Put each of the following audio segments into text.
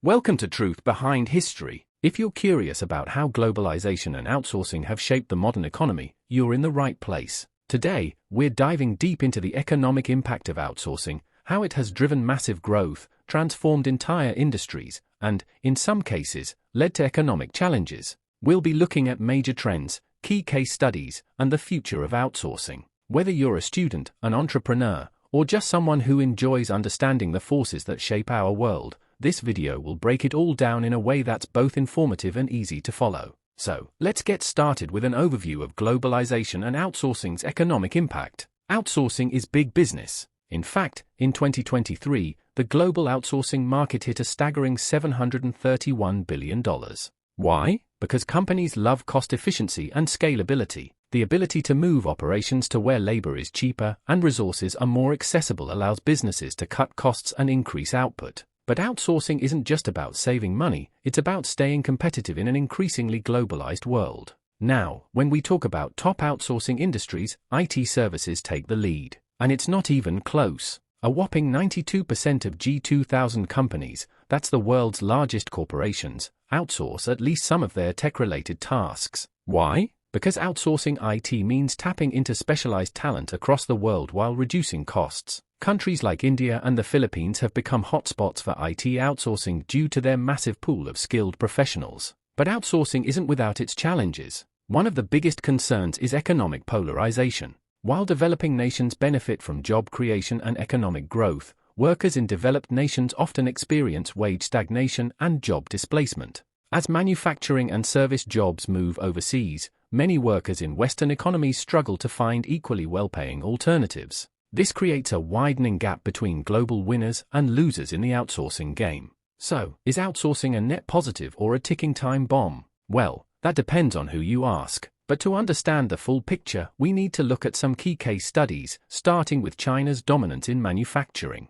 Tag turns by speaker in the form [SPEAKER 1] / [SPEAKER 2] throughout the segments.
[SPEAKER 1] Welcome to Truth Behind History. If you're curious about how globalization and outsourcing have shaped the modern economy, you're in the right place. Today, we're diving deep into the economic impact of outsourcing, how it has driven massive growth, transformed entire industries, and, in some cases, led to economic challenges. We'll be looking at major trends, key case studies, and the future of outsourcing. Whether you're a student, an entrepreneur, or just someone who enjoys understanding the forces that shape our world, this video will break it all down in a way that's both informative and easy to follow. So, let's get started with an overview of globalization and outsourcing's economic impact. Outsourcing is big business. In fact, in 2023, the global outsourcing market hit a staggering $731 billion. Why? Because companies love cost efficiency and scalability. The ability to move operations to where labor is cheaper and resources are more accessible allows businesses to cut costs and increase output. But outsourcing isn't just about saving money, it's about staying competitive in an increasingly globalized world. Now, when we talk about top outsourcing industries, IT services take the lead. And it's not even close. A whopping 92% of G2000 companies, that's the world's largest corporations, outsource at least some of their tech-related tasks. Why? Because outsourcing IT means tapping into specialized talent across the world while reducing costs. Countries like India and the Philippines have become hotspots for IT outsourcing due to their massive pool of skilled professionals. But outsourcing isn't without its challenges. One of the biggest concerns is economic polarization. While developing nations benefit from job creation and economic growth, workers in developed nations often experience wage stagnation and job displacement. As manufacturing and service jobs move overseas, many workers in Western economies struggle to find equally well-paying alternatives. This creates a widening gap between global winners and losers in the outsourcing game. So, is outsourcing a net positive or a ticking time bomb? Well, that depends on who you ask. But to understand the full picture, we need to look at some key case studies, starting with China's dominance in manufacturing.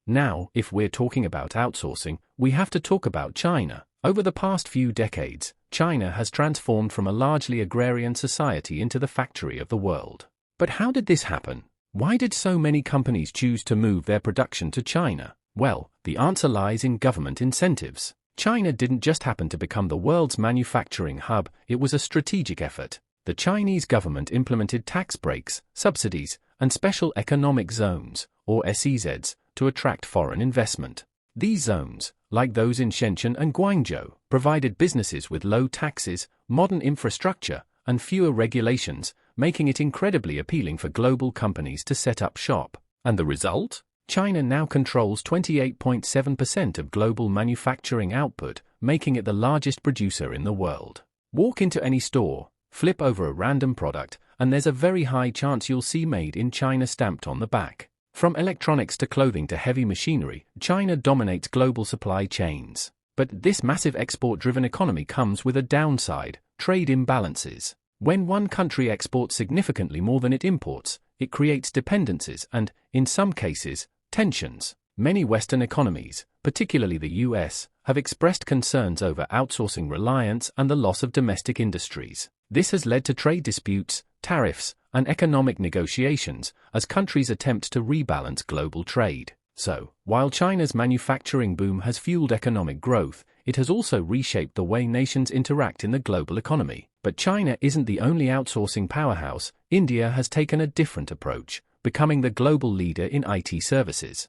[SPEAKER 1] Now, if we're talking about outsourcing, we have to talk about China. Over the past few decades, China has transformed from a largely agrarian society into the factory of the world. But how did this happen? Why did so many companies choose to move their production to China? Well, the answer lies in government incentives. China didn't just happen to become the world's manufacturing hub, it was a strategic effort. The Chinese government implemented tax breaks, subsidies, and special economic zones, or SEZs, to attract foreign investment. These zones, like those in Shenzhen and Guangzhou, provided businesses with low taxes, modern infrastructure, and fewer regulations, making it incredibly appealing for global companies to set up shop. And the result? China now controls 28.7% of global manufacturing output, making it the largest producer in the world. Walk into any store, flip over a random product, and there's a very high chance you'll see Made in China stamped on the back. From electronics to clothing to heavy machinery, China dominates global supply chains. But this massive export-driven economy comes with a downside: trade imbalances. When one country exports significantly more than it imports, it creates dependencies and, in some cases, tensions. Many Western economies, particularly the US, have expressed concerns over outsourcing reliance and the loss of domestic industries. This has led to trade disputes, tariffs, and economic negotiations as countries attempt to rebalance global trade. So, while China's manufacturing boom has fueled economic growth, it has also reshaped the way nations interact in the global economy. But China isn't the only outsourcing powerhouse. India has taken a different approach, becoming the global leader in IT services.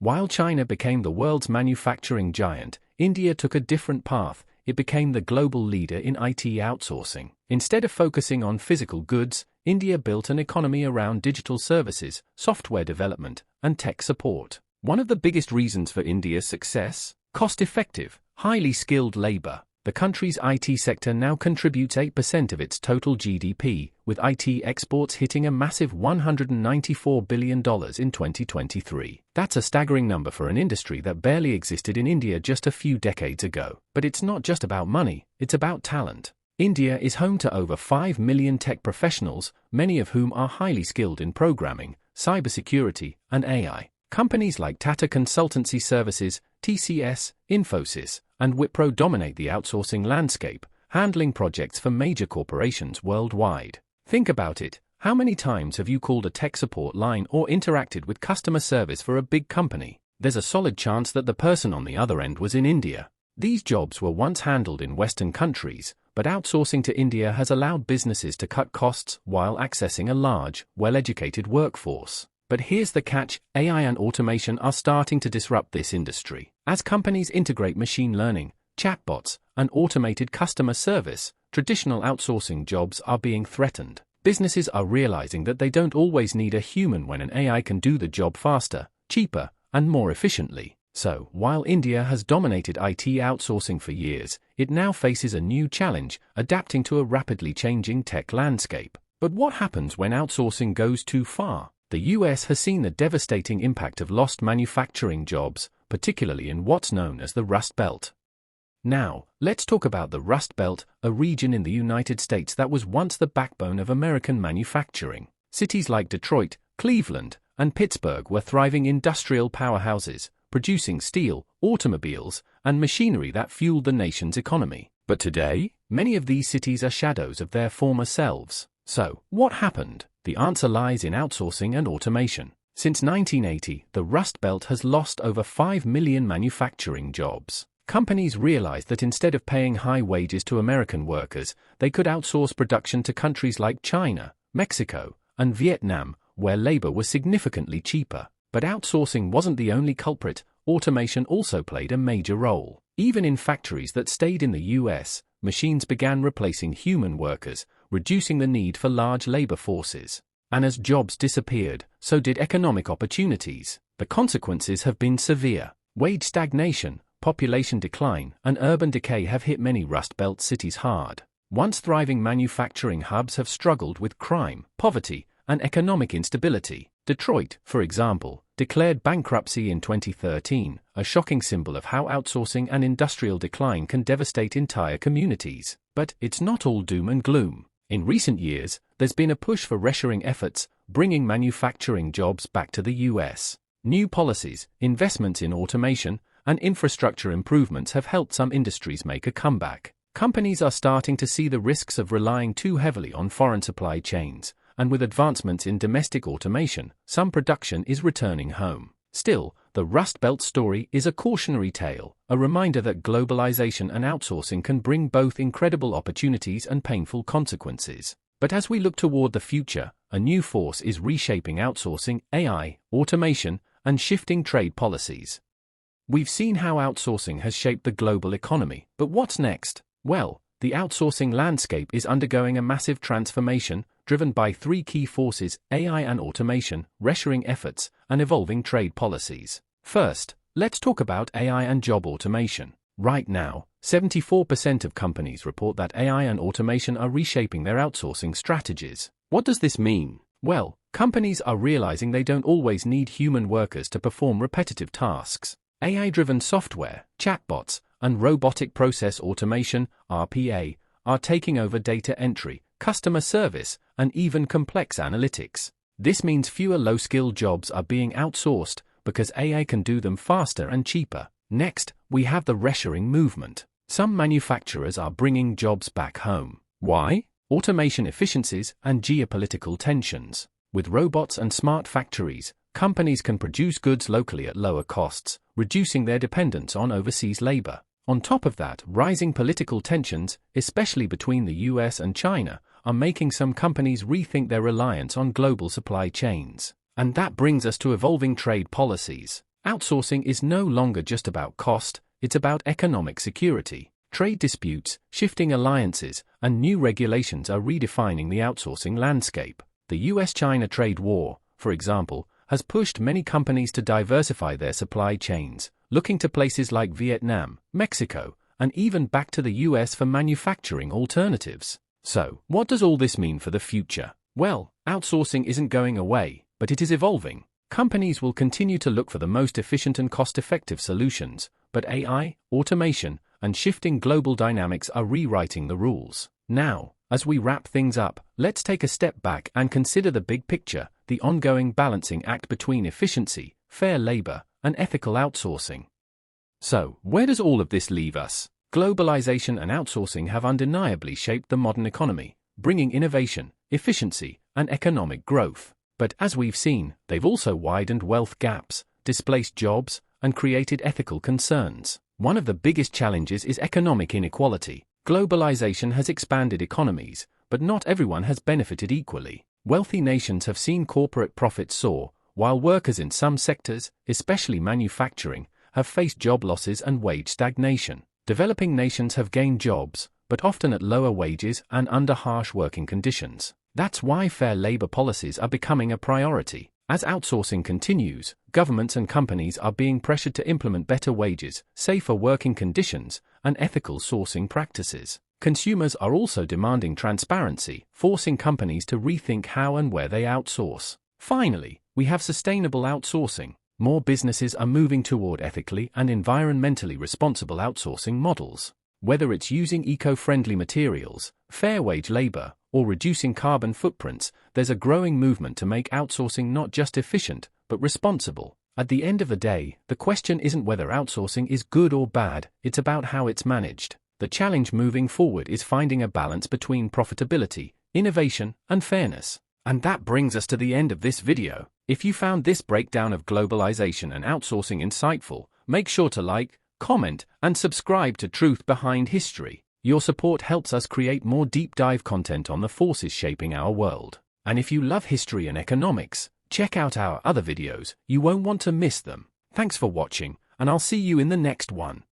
[SPEAKER 1] While China became the world's manufacturing giant, India took a different path. It became the global leader in IT outsourcing. Instead of focusing on physical goods, India built an economy around digital services, software development, and tech support. One of the biggest reasons for India's success? Cost-effective, highly skilled labor. The country's IT sector now contributes 8% of its total GDP, with IT exports hitting a massive $194 billion in 2023. That's a staggering number for an industry that barely existed in India just a few decades ago. But it's not just about money, it's about talent. India is home to over 5 million tech professionals, many of whom are highly skilled in programming, cybersecurity, and AI. Companies like Tata Consultancy Services, TCS, Infosys, and Wipro dominate the outsourcing landscape, handling projects for major corporations worldwide. Think about it. How many times have you called a tech support line or interacted with customer service for a big company? there's a solid chance that the person on the other end was in India. These jobs were once handled in Western countries, but outsourcing to India has allowed businesses to cut costs while accessing a large, well-educated workforce. But here's the catch: AI and automation are starting to disrupt this industry. As companies integrate machine learning, chatbots, and automated customer service, traditional outsourcing jobs are being threatened. Businesses are realizing that they don't always need a human when an AI can do the job faster, cheaper, and more efficiently. So, while India has dominated IT outsourcing for years, it now faces a new challenge, adapting to a rapidly changing tech landscape. But what happens when outsourcing goes too far? The US has seen the devastating impact of lost manufacturing jobs, particularly in what's known as the Rust Belt. Now, let's talk about the Rust Belt, a region in the United States that was once the backbone of American manufacturing. Cities like Detroit, Cleveland, and Pittsburgh were thriving industrial powerhouses, producing steel, automobiles, and machinery that fueled the nation's economy. But today, many of these cities are shadows of their former selves. So, what happened? The answer lies in outsourcing and automation. Since 1980, the Rust Belt has lost over 5 million manufacturing jobs. Companies realized that instead of paying high wages to American workers, they could outsource production to countries like China, Mexico, and Vietnam, where labor was significantly cheaper. But outsourcing wasn't the only culprit. Automation also played a major role. Even in factories that stayed in the US, machines began replacing human workers, reducing the need for large labor forces. And as jobs disappeared, so did economic opportunities. The consequences have been severe. Wage stagnation, population decline, and urban decay have hit many Rust Belt cities hard. Once thriving manufacturing hubs have struggled with crime, poverty, and economic instability. Detroit, for example, declared bankruptcy in 2013, a shocking symbol of how outsourcing and industrial decline can devastate entire communities. But it's not all doom and gloom. In recent years, there's been a push for reshoring efforts, bringing manufacturing jobs back to the US. New policies, investments in automation, and infrastructure improvements have helped some industries make a comeback. Companies are starting to see the risks of relying too heavily on foreign supply chains, and with advancements in domestic automation, some production is returning home. Still, the Rust Belt story is a cautionary tale, a reminder that globalization and outsourcing can bring both incredible opportunities and painful consequences. But as we look toward the future, a new force is reshaping outsourcing, AI, automation, and shifting trade policies. We've seen how outsourcing has shaped the global economy, but what's next? Well, the outsourcing landscape is undergoing a massive transformation, driven by three key forces: AI and automation, reshoring efforts, and evolving trade policies. First, let's talk about AI and job automation. Right now, 74% of companies report that AI and automation are reshaping their outsourcing strategies. What does this mean? Well, companies are realizing they don't always need human workers to perform repetitive tasks. AI-driven software, chatbots, and robotic process automation, RPA, are taking over data entry, customer service, and even complex analytics. This means fewer low-skill jobs are being outsourced because AI can do them faster and cheaper. Next, we have the reshoring movement. Some manufacturers are bringing jobs back home. Why? Automation efficiencies and geopolitical tensions. With robots and smart factories, companies can produce goods locally at lower costs, reducing their dependence on overseas labor. On top of that, rising political tensions, especially between the US and China, are making some companies rethink their reliance on global supply chains. And that brings us to evolving trade policies. Outsourcing is no longer just about cost, it's about economic security. Trade disputes, shifting alliances, and new regulations are redefining the outsourcing landscape. The US-China trade war, for example, has pushed many companies to diversify their supply chains, looking to places like Vietnam, Mexico, and even back to the US for manufacturing alternatives. So, what does all this mean for the future? Well, outsourcing isn't going away, but it is evolving. Companies will continue to look for the most efficient and cost-effective solutions, but AI, automation, and shifting global dynamics are rewriting the rules. Now, as we wrap things up, let's take a step back and consider the big picture, the ongoing balancing act between efficiency, fair labor, and ethical outsourcing. So, where does all of this leave us? Globalization and outsourcing have undeniably shaped the modern economy, bringing innovation, efficiency, and economic growth. But as we've seen, they've also widened wealth gaps, displaced jobs, and created ethical concerns. One of the biggest challenges is economic inequality. Globalization has expanded economies, but not everyone has benefited equally. Wealthy nations have seen corporate profits soar, while workers in some sectors, especially manufacturing, have faced job losses and wage stagnation. Developing nations have gained jobs, but often at lower wages and under harsh working conditions. That's why fair labor policies are becoming a priority. As outsourcing continues, governments and companies are being pressured to implement better wages, safer working conditions, and ethical sourcing practices. Consumers are also demanding transparency, forcing companies to rethink how and where they outsource. Finally, we have sustainable outsourcing. More businesses are moving toward ethically and environmentally responsible outsourcing models. Whether it's using eco-friendly materials, fair wage labor, or reducing carbon footprints, there's a growing movement to make outsourcing not just efficient, but responsible. At the end of the day, the question isn't whether outsourcing is good or bad, it's about how it's managed. The challenge moving forward is finding a balance between profitability, innovation, and fairness. And that brings us to the end of this video. If you found this breakdown of globalization and outsourcing insightful, make sure to like, comment, and subscribe to Truth Behind History. Your support helps us create more deep dive content on the forces shaping our world. And if you love history and economics, check out our other videos, you won't want to miss them. Thanks for watching, and I'll see you in the next one.